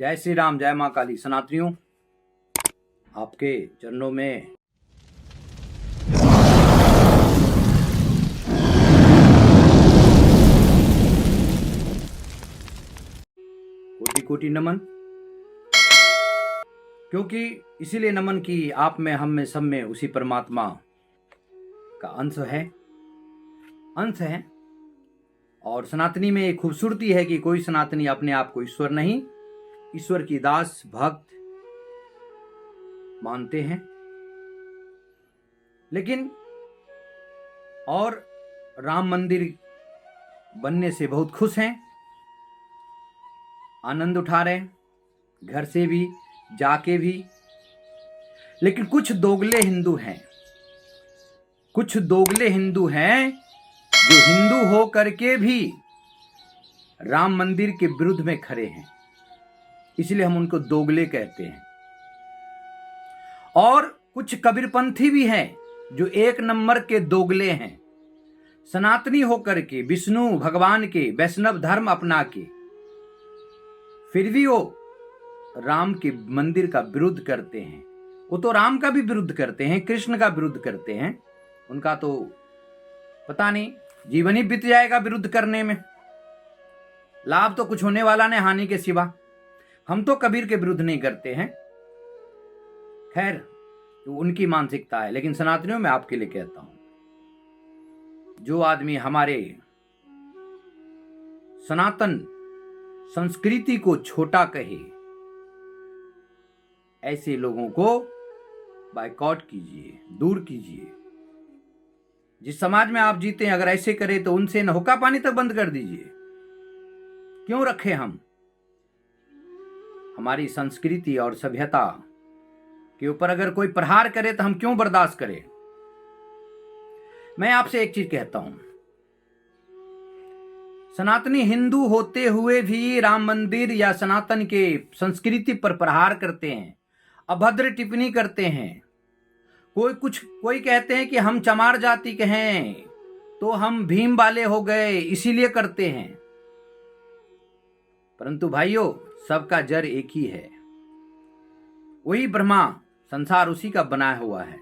जय श्री राम, जय माँ काली। सनातनियों, आपके चरणों में कोटि कोटि नमन। क्योंकि इसीलिए नमन कि आप में, हम में, सब में उसी परमात्मा का अंश है। और सनातनी में एक खूबसूरती है कि कोई सनातनी अपने आप को ईश्वर नहीं, ईश्वर की दास भक्त मानते हैं। लेकिन और राम मंदिर बनने से बहुत खुश हैं, आनंद उठा रहे हैं, घर से भी जाके भी। लेकिन कुछ दोगले हिंदू हैं जो हिंदू हो करके भी राम मंदिर के विरुद्ध में खड़े हैं। इसलिए हम उनको दोगले कहते हैं। और कुछ कबीरपंथी भी हैं जो एक नंबर के दोगले हैं। सनातनी होकर के, विष्णु भगवान के वैष्णव धर्म अपना के, फिर भी वो राम के मंदिर का विरुद्ध करते हैं। वो तो राम का भी विरुद्ध करते हैं, कृष्ण का विरुद्ध करते हैं। उनका तो पता नहीं, जीवन ही बीत जाएगा विरुद्ध करने में। लाभ तो कुछ होने वाला नहीं, हानि के सिवा। हम तो कबीर के विरुद्ध नहीं करते हैं। खैर, तो उनकी मानसिकता है। लेकिन सनातनियों में आपके लिए कहता हूं, जो आदमी हमारे सनातन संस्कृति को छोटा कहे, ऐसे लोगों को बायकॉट कीजिए, दूर कीजिए। जिस समाज में आप जीते हैं, अगर ऐसे करें तो उनसे नहुका पानी तक बंद कर दीजिए। क्यों रखे हम? हमारी संस्कृति और सभ्यता के ऊपर अगर कोई प्रहार करे तो हम क्यों बर्दाश्त करें? मैं आपसे एक चीज कहता हूं, सनातनी हिंदू होते हुए भी राम मंदिर या सनातन के संस्कृति पर प्रहार करते हैं, अभद्र टिप्पणी करते हैं। कोई कहते हैं कि हम चमार जाति के हैं तो हम भीम वाले हो गए, इसीलिए करते हैं। परंतु भाइयों, सबका जड़ एक ही है, वही ब्रह्मा, संसार उसी का बनाया हुआ है।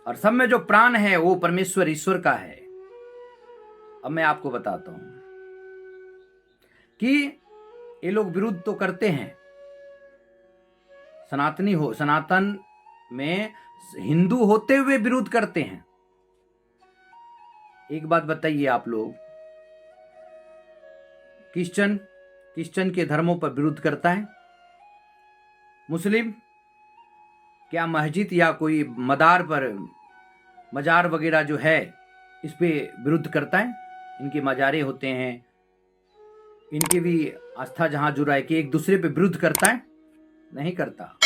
और सब में जो प्राण है वो परमेश्वर ईश्वर का है। अब मैं आपको बताता हूं कि ये लोग विरुद्ध तो करते हैं। सनातन में हिंदू होते हुए विरोध करते हैं। एक बात बताइए आप लोग, क्रिश्चियन के धर्मों पर विरोध करता है? मुस्लिम क्या मस्जिद या कोई मजार वगैरह जो है इस पे विरोध करता है? इनके मजारे होते हैं, इनकी भी आस्था जहां जुड़ा है कि एक दूसरे पे विरोध करता है? नहीं करता।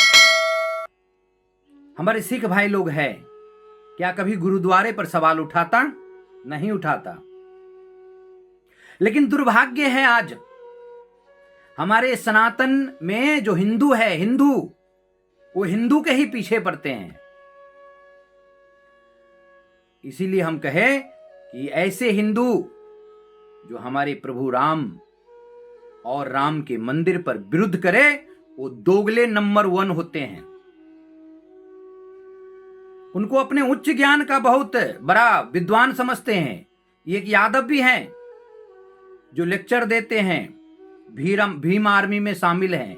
हमारे सिख भाई लोग हैं, क्या कभी गुरुद्वारे पर सवाल उठाता? नहीं उठाता। लेकिन दुर्भाग्य है, आज हमारे सनातन में जो हिंदू है, वो हिंदू के ही पीछे पड़ते हैं। इसीलिए हम कहे कि ऐसे हिंदू जो हमारे प्रभु राम और राम के मंदिर पर विरुद्ध करे, वो दोगले नंबर 1 होते हैं। उनको अपने उच्च ज्ञान का बहुत बड़ा विद्वान समझते हैं। ये एक यादव भी हैं जो लेक्चर देते हैं, भीम आर्मी में शामिल हैं,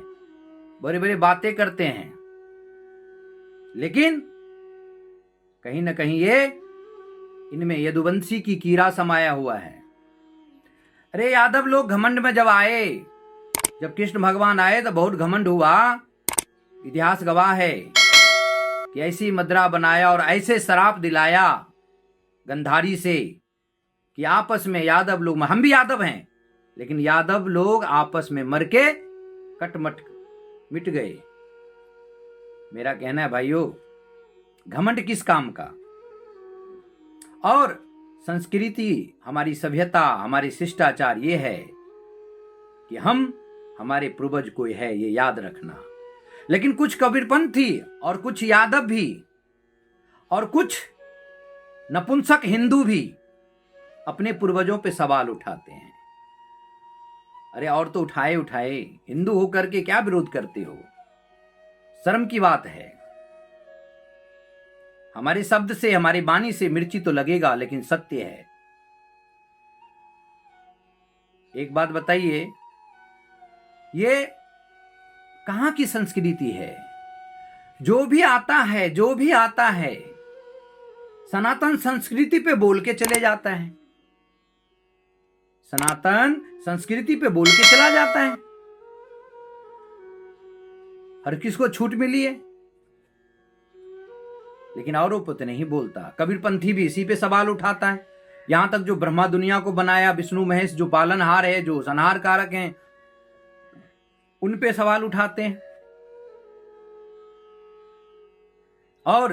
बड़े बड़े बातें करते हैं। लेकिन कहीं ना कहीं ये इनमें यदुवंशी की कीड़ा समाया हुआ है। अरे यादव लोग घमंड में जब कृष्ण भगवान आए तो बहुत घमंड हुआ। इतिहास गवाह है कि ऐसी मदरा बनाया और ऐसे शराब दिलाया गंधारी से कि आपस में यादव लोग, हम भी यादव हैं, लेकिन यादव लोग आपस में मर के कटमट मिट गए। मेरा कहना है भाइयों, घमंड किस काम का? और संस्कृति, हमारी सभ्यता, हमारी शिष्टाचार ये है कि हमारे पूर्वज कोई है, ये याद रखना। लेकिन कुछ कबीरपंथी और कुछ यादव भी और कुछ नपुंसक हिंदू भी अपने पूर्वजों पे सवाल उठाते हैं। अरे और तो उठाए उठाए, हिंदू होकर के क्या विरोध करते हो? शर्म की बात है। हमारे शब्द से, हमारी वाणी से मिर्ची तो लगेगा, लेकिन सत्य है। एक बात बताइए, ये कहां की संस्कृति है? जो भी आता है सनातन संस्कृति पे बोल के चले जाता है, सनातन संस्कृति पे बोल के चला जाता है। हर किसको छूट मिली है, लेकिन औरों पर तो नहीं बोलता। कबीरपंथी भी इसी पे सवाल उठाता है। यहां तक जो ब्रह्मा दुनिया को बनाया, विष्णु महेश जो पालनहार है, जो संहार कारक हैं, उन पे सवाल उठाते हैं। और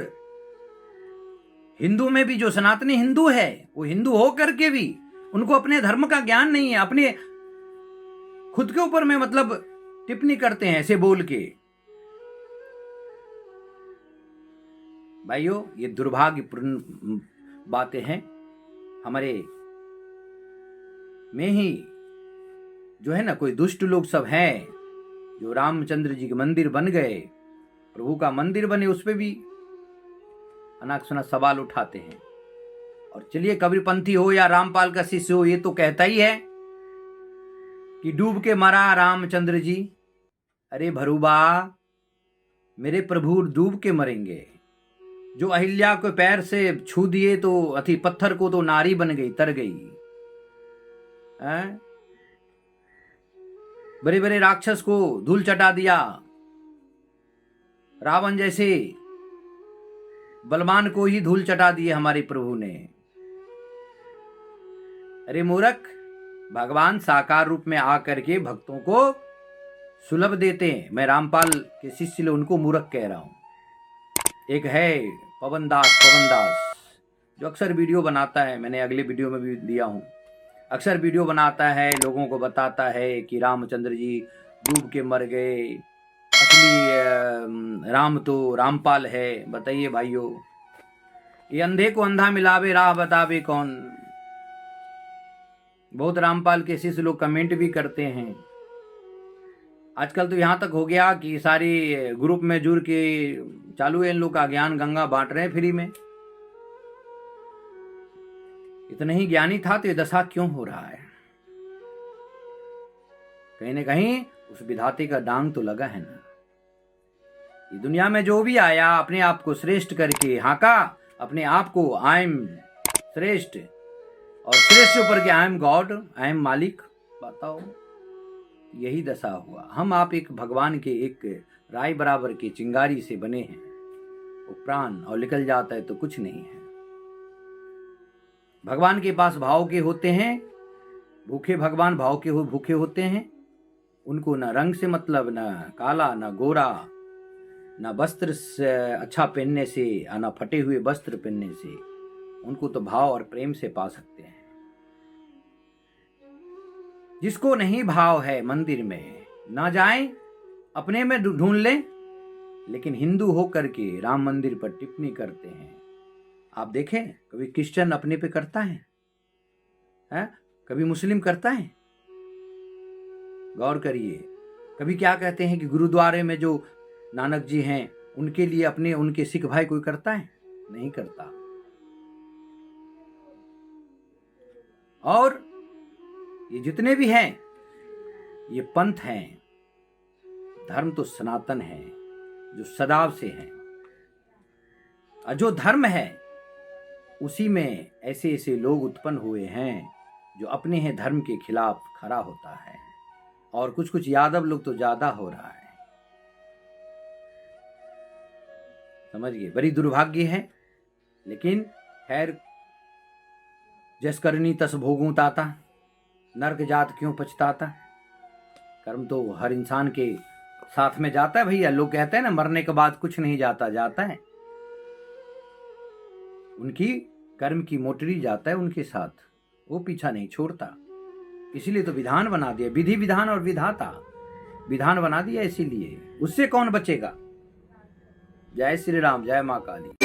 हिंदू में भी जो सनातनी हिंदू है, वो हिंदू हो करके भी उनको अपने धर्म का ज्ञान नहीं है, अपने खुद के ऊपर में मतलब टिप्पणी करते हैं ऐसे बोल के। भाइयों, ये दुर्भाग्यपूर्ण बातें हैं। हमारे में ही जो है ना, कोई दुष्ट लोग सब हैं जो रामचंद्र जी के मंदिर बन गए, प्रभु का मंदिर बने, उस पे भी अनाक सुना सवाल उठाते हैं। और चलिए, कबीरपंथी हो या रामपाल का शिष्य हो, ये तो कहता ही है कि डूब के मरा रामचंद्र जी। अरे भरूबा, मेरे प्रभु डूब के मरेंगे। जो अहिल्या को पैर से छू दिए तो अथी पत्थर को तो नारी बन गई, तर गई। बड़े बड़े राक्षस को धूल चटा दिया, रावण जैसे बलवान को ही धूल चटा दिए हमारे प्रभु ने। अरे मूर्ख, भगवान साकार रूप में आकर के भक्तों को सुलभ देते हैं। मैं रामपाल के शिष्य ले उनको मूर्ख कह रहा हूं। एक है पवन दास जो अक्सर वीडियो बनाता है, मैंने अगले वीडियो में भी दिया हूं। अक्सर वीडियो बनाता है, लोगों को बताता है कि रामचंद्र जी डूब के मर गए, असली राम तो रामपाल है। बताइए भाइयों, ये अंधे को अंधा मिलावे राह बतावे कौन। बहुत रामपाल के शिष्य लोग कमेंट भी करते हैं। आजकल तो यहां तक हो गया कि सारी ग्रुप में जुड़ के चालू है, इन लोग का ज्ञान गंगा बांट रहे हैं फ्री में। इतना ही ज्ञानी था तो ये दशा क्यों हो रहा है? कहीं ना कहीं उस विधाते का डांग तो लगा है ना। ये दुनिया में जो भी आया, अपने आप को श्रेष्ठ करके हाका, अपने आप को आई एम श्रेष्ठ, और श्रेष्ठ ऊपर के I am God, I am मालिक। बताओ, यही दशा हुआ। हम आप एक भगवान के एक राय बराबर के चिंगारी से बने हैं। वो प्राण और निकल जाता है तो कुछ नहीं है। भगवान के पास भाव के होते हैं, भूखे भगवान भाव के भूखे होते हैं। उनको ना रंग से मतलब, ना काला ना गोरा, ना वस्त्र से अच्छा पहनने से, ना फटे हुए वस्त्र पहनने से। उनको तो भाव और प्रेम से पा सकते हैं। जिसको नहीं भाव है मंदिर में ना जाए, अपने में ढूंढ लें। लेकिन हिंदू होकर के राम मंदिर पर टिप्पणी करते हैं। आप देखें, कभी क्रिश्चियन अपने पे करता है? कभी मुस्लिम करता है? गौर करिए। कभी क्या कहते हैं कि गुरुद्वारे में जो नानक जी हैं, उनके लिए अपने उनके सिख भाई कोई करता है? नहीं करता। और ये जितने भी हैं, ये पंथ हैं। धर्म तो सनातन है, जो सदाव से है। और जो धर्म है, उसी में ऐसे ऐसे लोग उत्पन्न हुए हैं जो अपने हैं धर्म के खिलाफ खड़ा होता है। और कुछ कुछ यादव लोग तो ज्यादा हो रहा है। समझिए, बड़ी दुर्भाग्य है। लेकिन खैर, जस करनी तस भोगूं ताता, नरक जात क्यों पछताता। कर्म तो हर इंसान के साथ में जाता है भैया। लोग कहते हैं ना, मरने के बाद कुछ नहीं जाता, जाता है। उनकी कर्म की मोटरी जाता है उनके साथ, वो पीछा नहीं छोड़ता। इसीलिए तो विधान बना दिया, विधि विधान और विधाता विधान बना दिया। इसीलिए उससे कौन बचेगा? जय श्री राम, जय मां काली।